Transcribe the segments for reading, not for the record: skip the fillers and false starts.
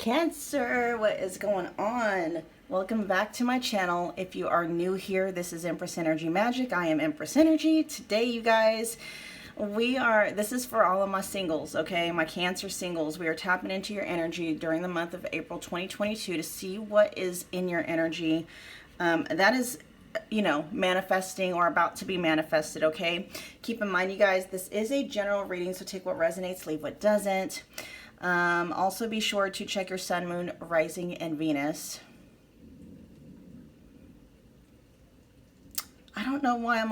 Cancer, what is going on? Welcome back to my channel. If you are new here, this is Empress Energy Magic. I am Empress Energy. Today, you guys, this is for all of my singles, okay? My Cancer singles. We are tapping into your energy during the month of April 2022 to see what is in your energy. That is, manifesting or about to be manifested, okay? Keep in mind, you guys, this is a general reading, so take what resonates, leave what doesn't. Also be sure to check your sun, moon, rising, and Venus. I don't know why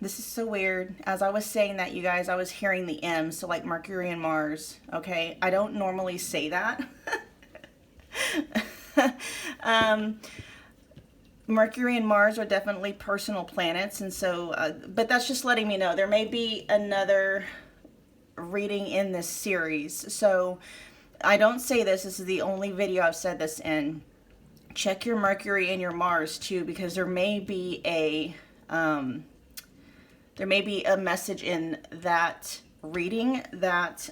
this is so weird. As I was saying that, you guys, I was hearing the M, so like Mercury and Mars, okay? I don't normally say that. Mercury and Mars are definitely personal planets, and so, but that's just letting me know there may be another reading in this series. So I don't say this is the only video I've said this in. Check your Mercury and your Mars too, because there may be a message in that reading that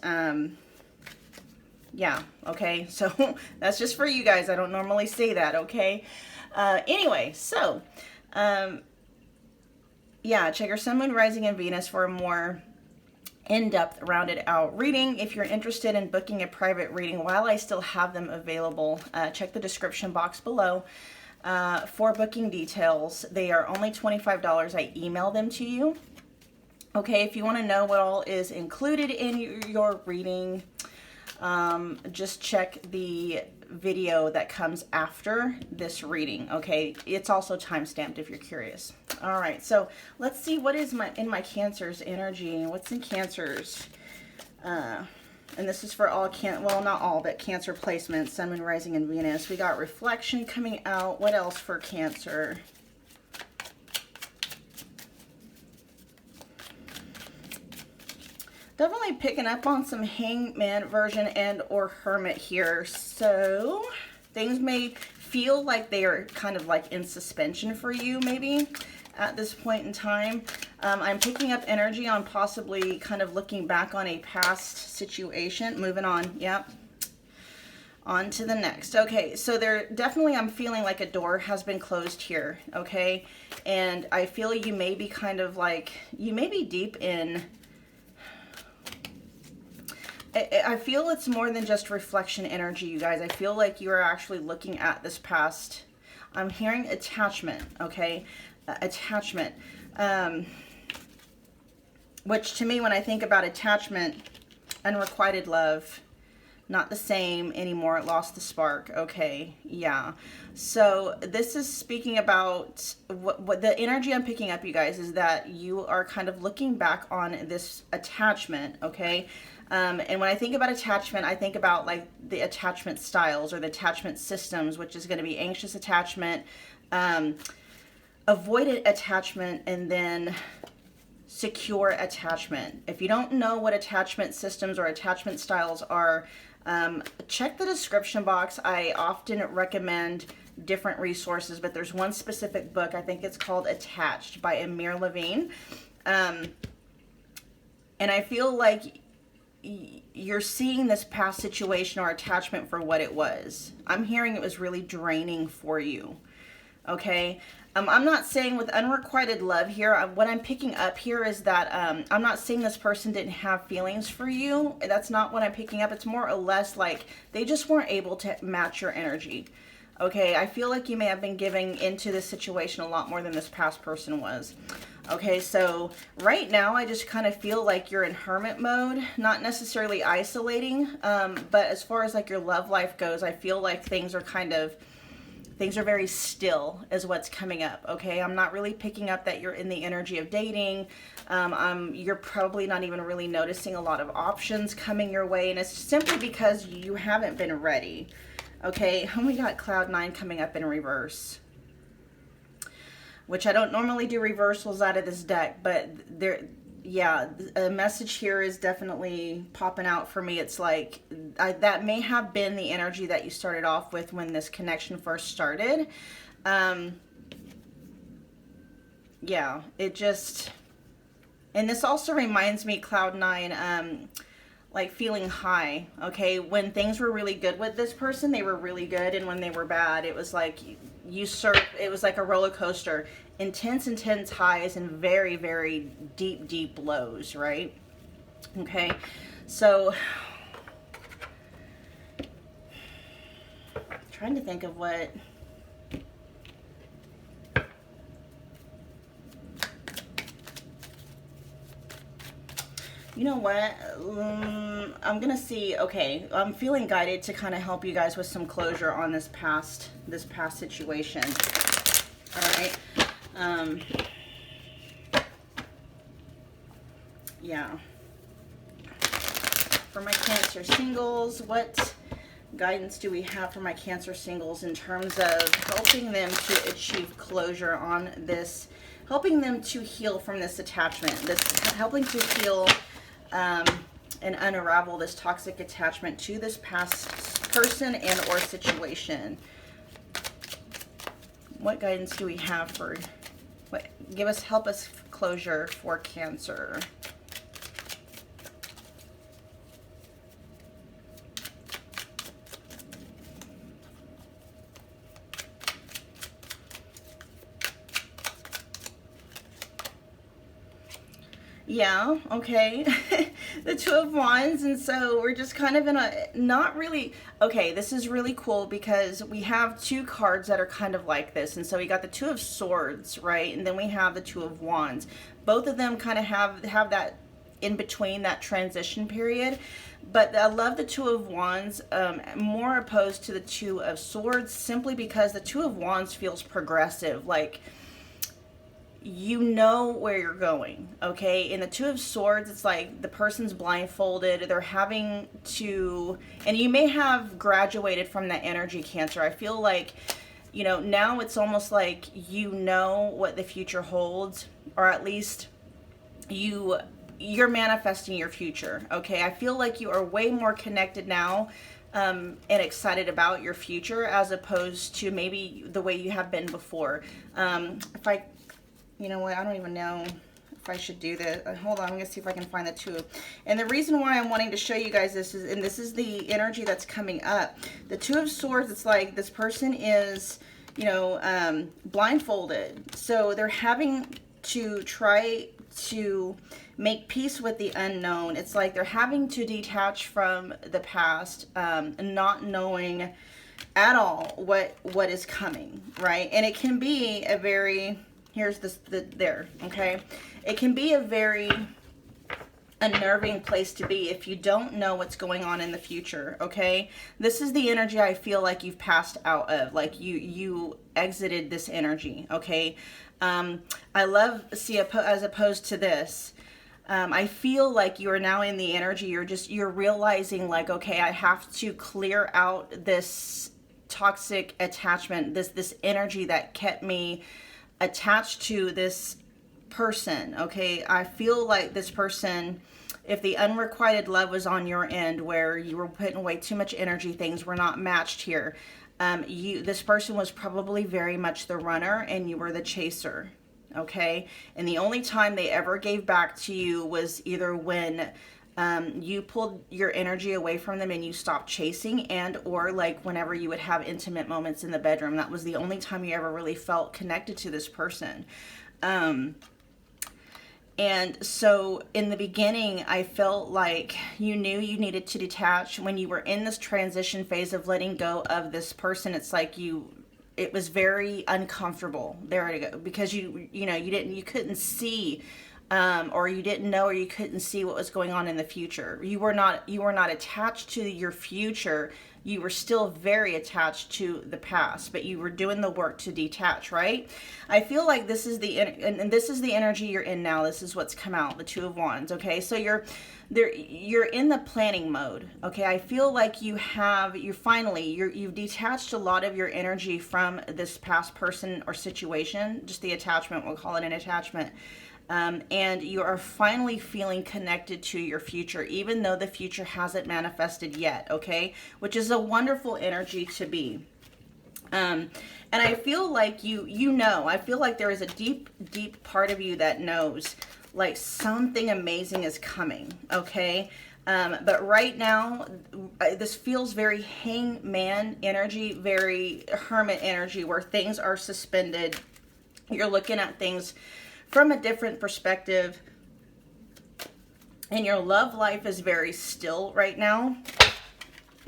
yeah, okay, so that's just for you guys. I don't normally say that, okay? Anyway, so yeah, check your sun, moon, rising, and Venus for a more in-depth, rounded out reading. If you're interested in booking a private reading while I still have them available, check the description box below for booking details. They are only $25. I email them to you. Okay, if you want to know what all is included in your reading, just check the video that comes after this reading, okay? It's also time-stamped if you're curious. All right, so let's see what is in my Cancer's energy. What's in Cancer's? And this is for all well, not all, but Cancer placements, sun, moon, rising, and Venus. We got reflection coming out. What else for Cancer? Definitely picking up on some Hangman version and or Hermit here. So things may feel like they are kind of like in suspension for you maybe at this point in time. I'm picking up energy on possibly kind of looking back on a past situation. Moving on, yep. On to the next. Okay, so I'm feeling like a door has been closed here, okay? And I feel you may be kind of like, you may be deep in, I feel it's more than just reflection energy, you guys. I feel like you are actually looking at this past. I'm hearing attachment, okay? Attachment. Which to me, when I think about attachment, unrequited love, not the same anymore. It lost the spark. Okay, yeah. So this is speaking about what the energy I'm picking up, you guys, is that you are kind of looking back on this attachment, okay? And when I think about attachment, I think about like the attachment styles or the attachment systems, which is going to be anxious attachment, avoidant attachment, and then secure attachment. If you don't know what attachment systems or attachment styles are, check the description box. I often recommend different resources, but there's one specific book, I think it's called Attached by Amir Levine. And I feel like you're seeing this past situation or attachment for what it was. I'm hearing it was really draining for you, okay? I'm not saying with unrequited love here, what I'm picking up here is that I'm not saying this person didn't have feelings for you. That's not what I'm picking up. It's more or less like they just weren't able to match your energy, okay? I feel like you may have been giving into this situation a lot more than this past person was. Okay, so right now I just kind of feel like you're in hermit mode, not necessarily isolating, but as far as like your love life goes, I feel like things are very still is what's coming up, okay? I'm not really picking up that you're in the energy of dating. You're probably not even really noticing a lot of options coming your way, and it's simply because you haven't been ready, okay? And we got Cloud 9 coming up in reverse, which I don't normally do reversals out of this deck, but yeah, a message here is definitely popping out for me. It's like that may have been the energy that you started off with when this connection first started. Yeah, it just, and this also reminds me, Cloud 9, like feeling high, okay? When things were really good with this person, they were really good, and when they were bad, it was like it was like a roller coaster. Intense highs and very deep lows, right? Okay, so trying to think of what you know what, I'm gonna see. Okay, I'm feeling guided to kind of help you guys with some closure on this past situation. All right. Yeah, for my Cancer singles, what guidance do we have for my Cancer singles in terms of helping them to achieve closure on this, helping them to heal from this attachment, helping to heal and unravel this toxic attachment to this past person and or situation? What guidance do we have for, help us closure for Cancer? Yeah, okay. The Two of Wands, and so we're just kind of in a, not really, okay, this is really cool because we have two cards that are kind of like this, and so we got the Two of Swords, right, and then we have the Two of Wands. Both of them kind of have that in between, that transition period, but I love the Two of Wands more opposed to the Two of Swords, simply because the Two of Wands feels progressive, like you know where you're going, okay? In the Two of Swords, it's like the person's blindfolded, they're having to, and you may have graduated from that energy, Cancer. I feel like, you know, now it's almost like you know what the future holds, or at least you're manifesting your future, okay? I feel like you are way more connected now and excited about your future as opposed to maybe the way you have been before. You know what, I don't even know if I should do this. Hold on, I'm going to see if I can find the two. And the reason why I'm wanting to show you guys this is, and this is the energy that's coming up. The Two of Swords, it's like this person is, you know, blindfolded. So they're having to try to make peace with the unknown. It's like they're having to detach from the past, not knowing at all what is coming, right? And it can be a very... Here's there, okay? It can be a very unnerving place to be if you don't know what's going on in the future, okay? This is the energy I feel like you've passed out of, like you exited this energy, okay? I love, see, as opposed to this, I feel like you are now in the energy, you're realizing like, okay, I have to clear out this toxic attachment, this energy that kept me attached to this person, okay? I feel like this person, if the unrequited love was on your end where you were putting way too much energy, things were not matched here, this person was probably very much the runner and you were the chaser, okay? And the only time they ever gave back to you was either when you pulled your energy away from them and you stopped chasing, and or like whenever you would have intimate moments in the bedroom. That was the only time you ever really felt connected to this person. And so in the beginning, I felt like you knew you needed to detach. When you were in this transition phase of letting go of this person, it's like it was very uncomfortable. There to go, because you couldn't see, or you didn't know, or you couldn't see what was going on in the future. You were not attached to your future. You were still very attached to the past, but you were doing the work to detach, right? I feel like this is and this is the energy you're in now. This is what's come out, the Two of Wands, okay? So you're in the planning mode, okay? I feel like you've detached a lot of your energy from this past person or situation, just the attachment, we'll call it an attachment. And you are finally feeling connected to your future, even though the future hasn't manifested yet, okay? Which is a wonderful energy to be. And I feel like I feel like there is a deep, deep part of you that knows, like, something amazing is coming, okay? But right now, this feels very hangman energy, very hermit energy, where things are suspended. You're looking at things from a different perspective. And your love life is very still right now,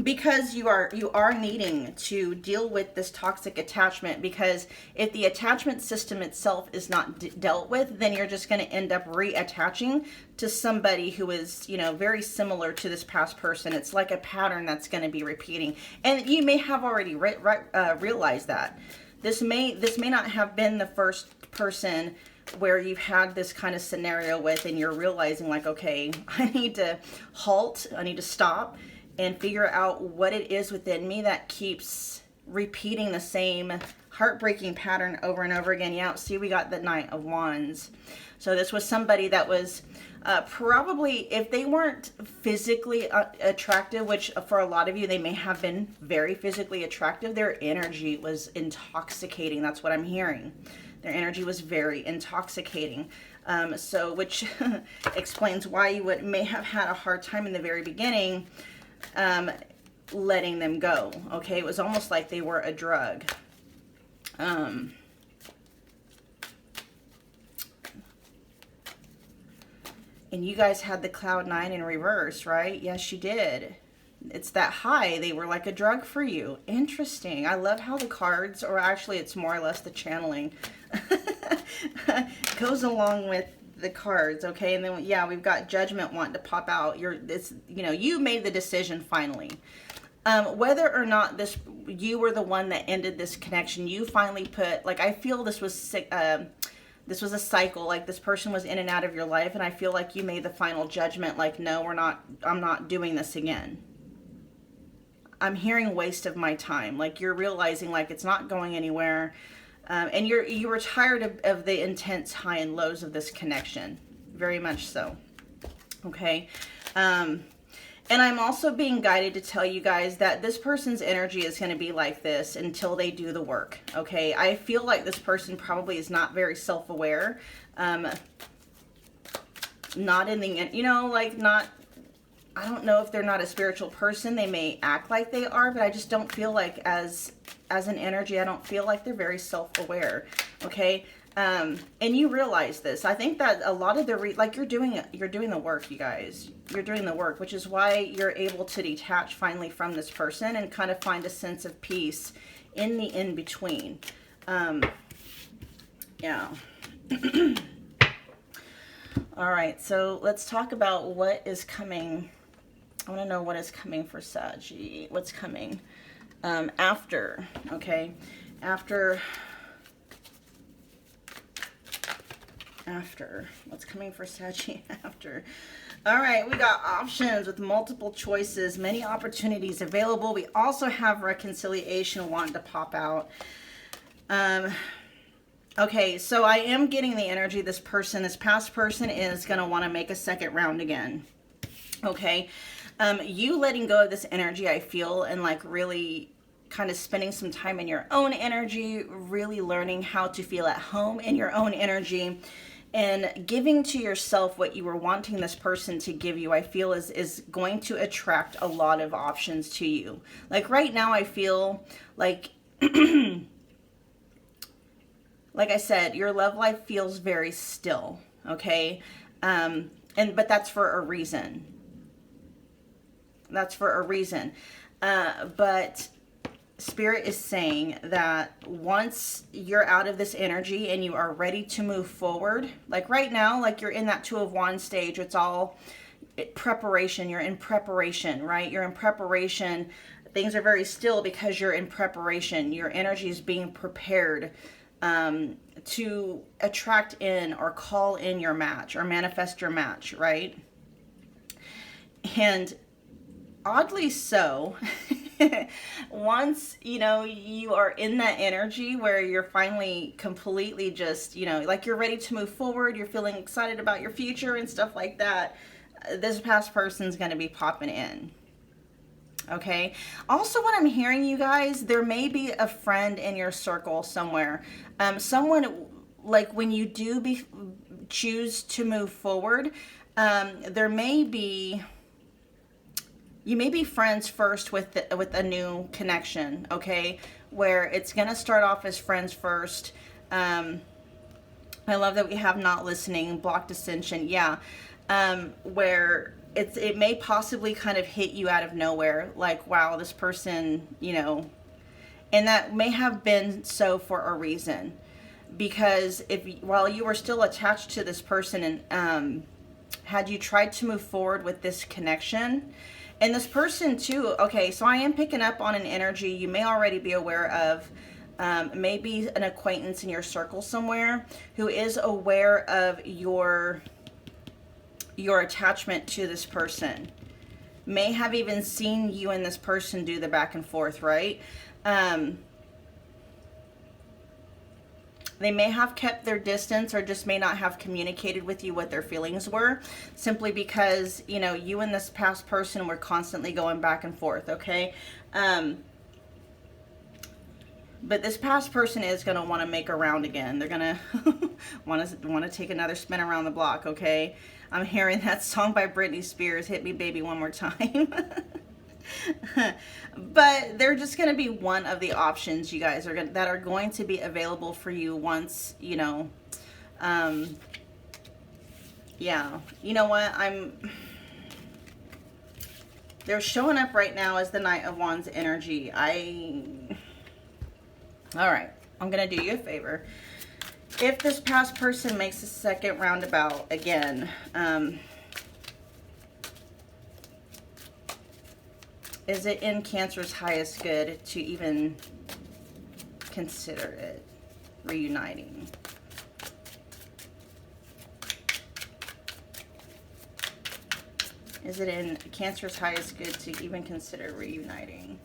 because you are needing to deal with this toxic attachment, because if the attachment system itself is not dealt with, then you're just going to end up reattaching to somebody who is, you know, very similar to this past person. It's like a pattern that's going to be repeating, and you may have already realized that. This may not have been the first person where you've had this kind of scenario with, and you're realizing like, okay, I need to halt, I need to stop and figure out what it is within me that keeps repeating the same heartbreaking pattern over and over again. Yeah, see, we got the Knight of Wands. So this was somebody that was probably, if they weren't physically attractive, which for a lot of you, they may have been very physically attractive, their energy was intoxicating. That's what I'm hearing. Their energy was very intoxicating. So which explains why you may have had a hard time in the very beginning letting them go. Okay, it was almost like they were a drug. And you guys had the Cloud 9 in reverse, right? Yes, you did. It's that high. They were like a drug for you. Interesting. I love how the cards, or actually it's more or less the channeling, goes along with the cards. Okay, and then yeah, we've got Judgment wanting to pop out. You made the decision finally. Whether or not you were the one that ended this connection, you finally put, like, I feel this was this was a cycle, like this person was in and out of your life, and I feel like you made the final judgment, like, no, I'm not doing this again. I'm hearing waste of my time. Like, you're realizing like it's not going anywhere. And you were tired of the intense high and lows of this connection. Very much so. Okay. And I'm also being guided to tell you guys that this person's energy is going to be like this until they do the work. Okay. I feel like this person probably is not very self-aware. Not in the, I don't know if they're not a spiritual person. They may act like they are, but I just don't feel like as an energy, I don't feel like they're very self-aware. Okay. And you realize this. I think that a lot of the, you're doing the work, you guys. You're doing the work, which is why you're able to detach finally from this person and kind of find a sense of peace in the in-between. Yeah. All right. So let's talk about what is coming. I want to know what is coming for Saggy. What's coming after, okay? After, what's coming for Saggy after? All right, we got options with multiple choices, many opportunities available. We also have reconciliation wanting to pop out. Okay, so I am getting the energy this past person is going to want to make a second round again. Okay, you letting go of this energy, I feel, and like really kind of spending some time in your own energy, really learning how to feel at home in your own energy, and giving to yourself what you were wanting this person to give you, I feel is going to attract a lot of options to you. Like right now, I feel like, like I said, your love life feels very still, okay? But that's for a reason. That's for a reason. But Spirit is saying that once you're out of this energy and you are ready to move forward, like right now, like you're in that Two of Wands stage, it's all preparation. You're in preparation, right? You're in preparation. Things are very still because you're in preparation. Your energy is being prepared to attract in or call in your match or manifest your match, right? And oddly so, once, you are in that energy where you're finally completely just, like you're ready to move forward, you're feeling excited about your future and stuff like that, this past person's going to be popping in. Okay. Also, what I'm hearing, you guys, there may be a friend in your circle somewhere. Someone, like when you do choose to move forward, there may be you may be friends first with a new connection, okay? Where it's gonna start off as friends first. I love that we have not listening, blocked ascension, yeah. Where it may possibly kind of hit you out of nowhere, like, wow, this person, you know, and that may have been so for a reason. Because while you were still attached to this person, and had you tried to move forward with this connection, and this person too, okay, so I am picking up on an energy you may already be aware of, maybe an acquaintance in your circle somewhere who is aware of your attachment to this person, may have even seen you and this person do the back and forth, right? They may have kept their distance or just may not have communicated with you what their feelings were, simply because, you know, you and this past person were constantly going back and forth, okay? But this past person is going to want to make a round again. They're going to want to take another spin around the block, okay? I'm hearing that song by Britney Spears, Hit Me Baby One More Time. But they're just going to be one of the options, you guys, that are going to be available for you once, you know, yeah. You know what? They're showing up right now as the Knight of Wands energy. All right, I'm going to do you a favor. If this past person makes a second roundabout again, is it in Cancer's highest good to even consider it reuniting? Is it in Cancer's highest good to even consider reuniting?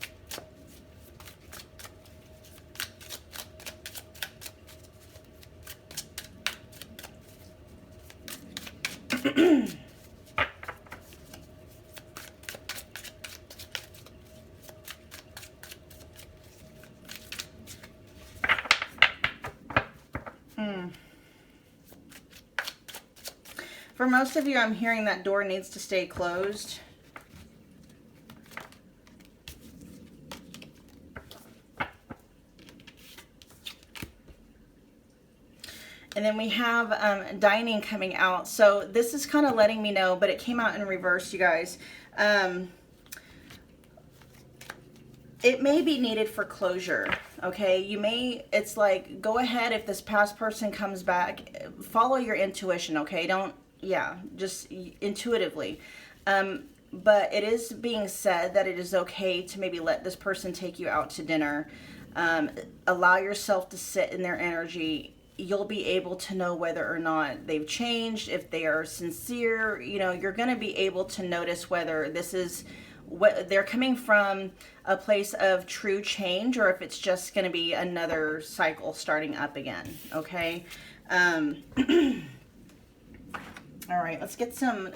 For most of you, I'm hearing that door needs to stay closed. And then we have dining coming out. So this is kind of letting me know, but it came out in reverse, you guys. It may be needed for closure, okay? It's like, go ahead if this past person comes back, follow your intuition, okay? Just intuitively. But it is being said that it is okay to maybe let this person take you out to dinner. Allow yourself to sit in their energy. You'll be able to know whether or not they've changed, if they are sincere. You know, you're going to be able to notice whether this is what they're coming from, a place of true change, or if it's just going to be another cycle starting up again, okay? All right, let's get some,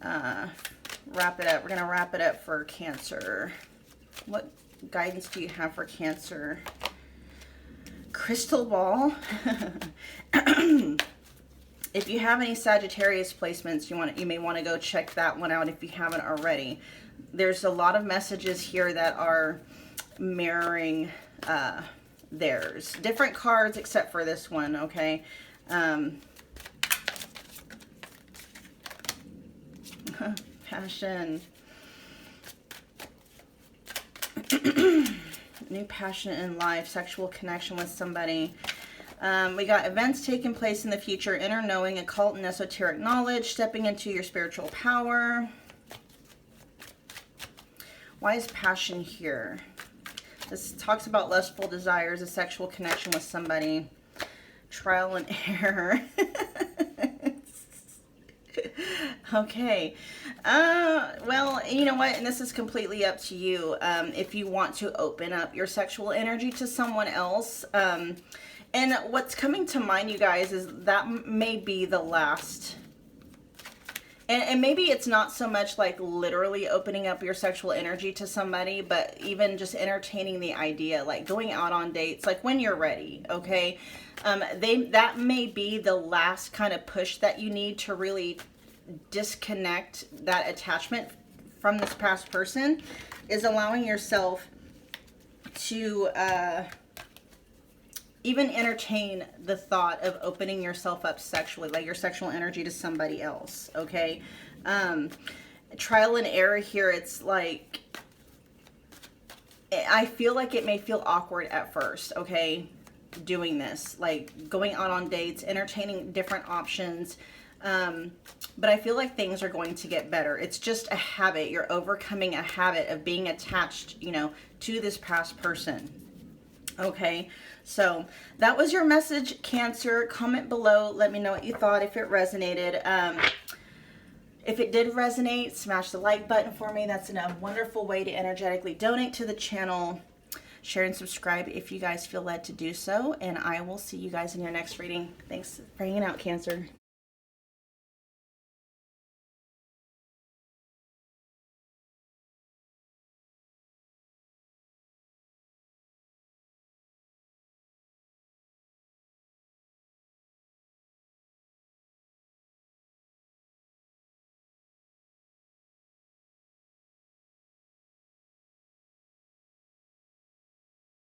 wrap it up. We're going to wrap it up for Cancer. What guidance do you have for Cancer? Crystal ball. If you have any Sagittarius placements, you may want to go check that one out if you haven't already. There's a lot of messages here that are mirroring theirs. Different cards except for this one, okay? Passion. New passion in life, sexual connection with somebody. We got events taking place in the future, inner knowing, occult and esoteric knowledge, stepping into your spiritual power. Why is passion here? This talks about lustful desires, a sexual connection with somebody, trial and error. Okay. Well, you know what? And this is completely up to you. If you want to open up your sexual energy to someone else. And what's coming to mind, you guys, is that may be the last. And maybe it's not so much like literally opening up your sexual energy to somebody, but even just entertaining the idea, like going out on dates, like when you're ready, okay? That may be the last kind of push that you need to really disconnect that attachment from this past person is allowing yourself to even entertain the thought of opening yourself up sexually, like your sexual energy to somebody else, okay? Trial and error here, it's like, I feel like it may feel awkward at first, okay, doing this, like going out on dates, entertaining different options, but I feel like things are going to get better. It's just a habit. You're overcoming a habit of being attached, you know, to this past person. Okay, so that was your message, Cancer. Comment below. Let me know what you thought, if it resonated. If it did resonate, smash the like button for me. That's a wonderful way to energetically donate to the channel. Share and subscribe if you guys feel led to do so. And I will see you guys in your next reading. Thanks for hanging out, Cancer.